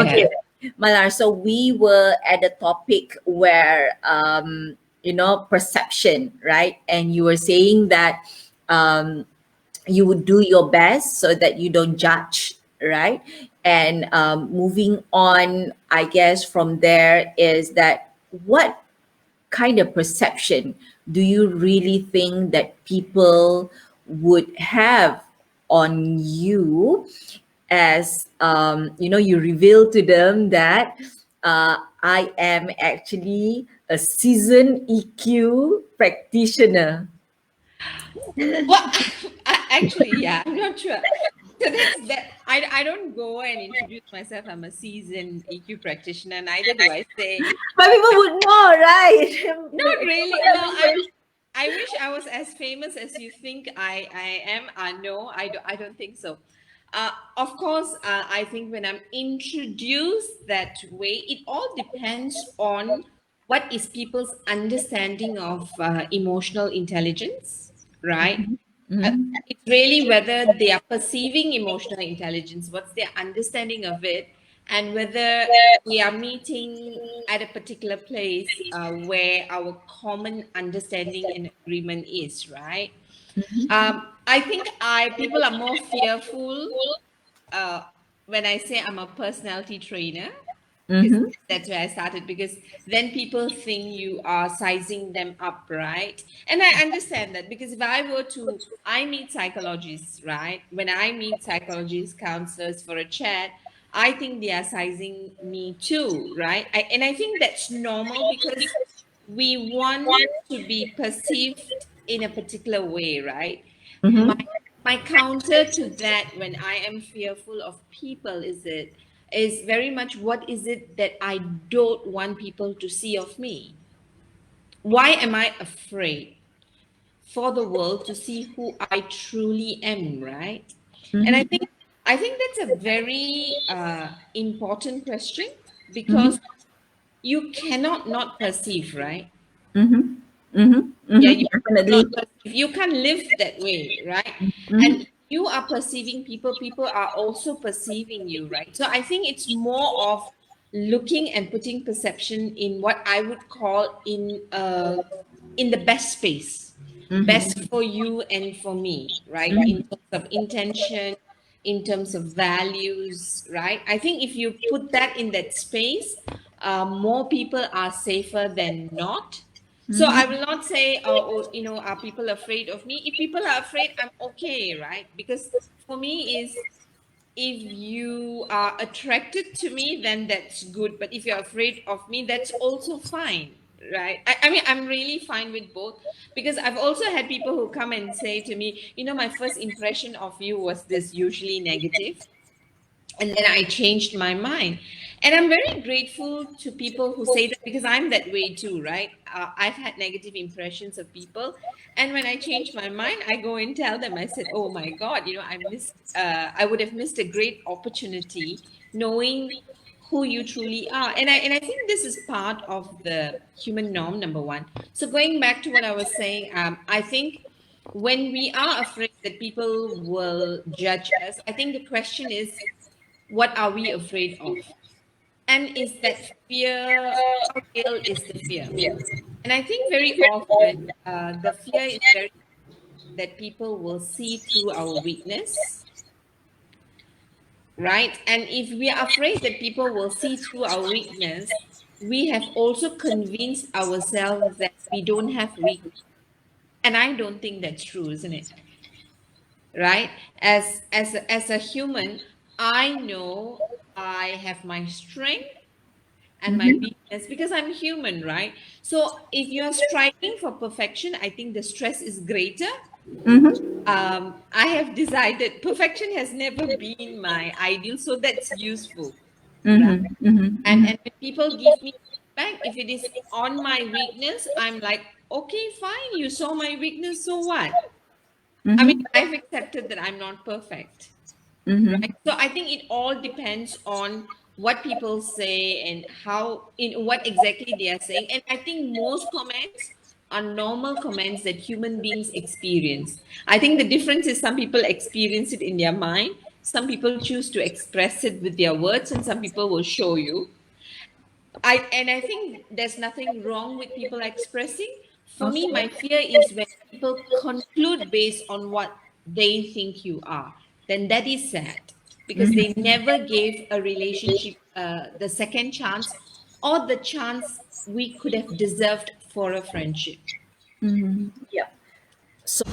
Okay, Malar. So we were at the topic where perception, right? And you were saying that um, you would do your best so that you don't judge, right? And moving on, I guess from there is that what kind of perception do you really think that people would have on you as you reveal to them that I am actually a seasoned EQ practitioner? Well, actually, yeah, I'm not sure. So that's that. I don't go and introduce myself. I'm a seasoned EQ practitioner. Neither do I say. But people would know, right? Not really. No, I wish I was as famous as you think I am. No, I don't think so. Of course, I think when I'm introduced that way, it all depends on what is people's understanding of emotional intelligence, right? Uh, Mhm. it's really whether they are perceiving emotional intelligence, what's their understanding of it, and whether we are meeting at a particular place where our common understanding and agreement is, right? I think I people are more fearful uh, when I say I'm a personality trainer, because Mhm. that's where I started, because then people think you are sizing them up, right? And I understand that, because if I were to, I meet psychologists, right? When I meet psychologists, counselors for a chat, I think they are sizing me too, right? And I think that's normal, because we want to be perceived in a particular way, right? My Mhm. my counter to that when I am fearful of people is very much, what is it that I don't want people to see of me? Why am I afraid for the world to see who I truly am, right? And Mhm. I think that's a very important question, Mhm. because you cannot not perceive, right? Mhm. Mhm. Yeah, Mhm. you Definitely. not perceive. You can't live that way, right? And Mhm. if you are perceiving people, people are also perceiving you, right? So I think it's more of looking and putting perception in what I would call in the best space, best Mhm. for you and for me, right? In terms of intention, in terms of values, right? I think if you put that in that space, more people are safer than not. So I will not say, are people afraid of me? If people are afraid, I'm okay, right? Because for me is, if you are attracted to me, then that's good. But if you're afraid of me, that's also fine, right? I mean, I'm really fine with both, because I've also had people who come and say to me, my first impression of you was this, usually negative, and then I changed my mind. And I'm very grateful to people who say that, because I'm that way too, right? I've had negative impressions of people, and when I change my mind, I go and tell them. I said, oh my god, I would have missed a great opportunity knowing who you truly are. And I think this is part of the human norm, number one. So going back to what I was saying, I think when we are afraid that people will judge us, I think the question is, what are we afraid of? And is that fear, how real is the fear? And I think very often the fear is very that people will see through our weakness, right? And if we are afraid that people will see through our weakness, we have also convinced ourselves that we don't have weakness. And I don't think that's true, isn't it? Right? As a human, I know I have my strength and my Mhm. weakness, because I'm human, right? So if you're striving for perfection, I think the stress is greater. Mhm. I have decided perfection has never been my ideal, so that's useful, right? Mhm. Mhm. And when people give me feedback, if it is on my weakness, I'm like, okay, fine, you saw my weakness, so what? I mean, Mhm. I've accepted that I'm not perfect, right? Mhm. So I think it all depends on what people say and how, in what exactly they are saying. And I think most comments are normal comments that human beings experience. I think the difference is some people experience it in their mind Some people choose to express it with their words, and some people will show you. I think there's nothing wrong with people expressing. For me, Okay. my fear is when people conclude based on what they think you are. Then that is sad, because they never gave a relationship the second chance, or the chance we could have deserved for a friendship. Yeah. So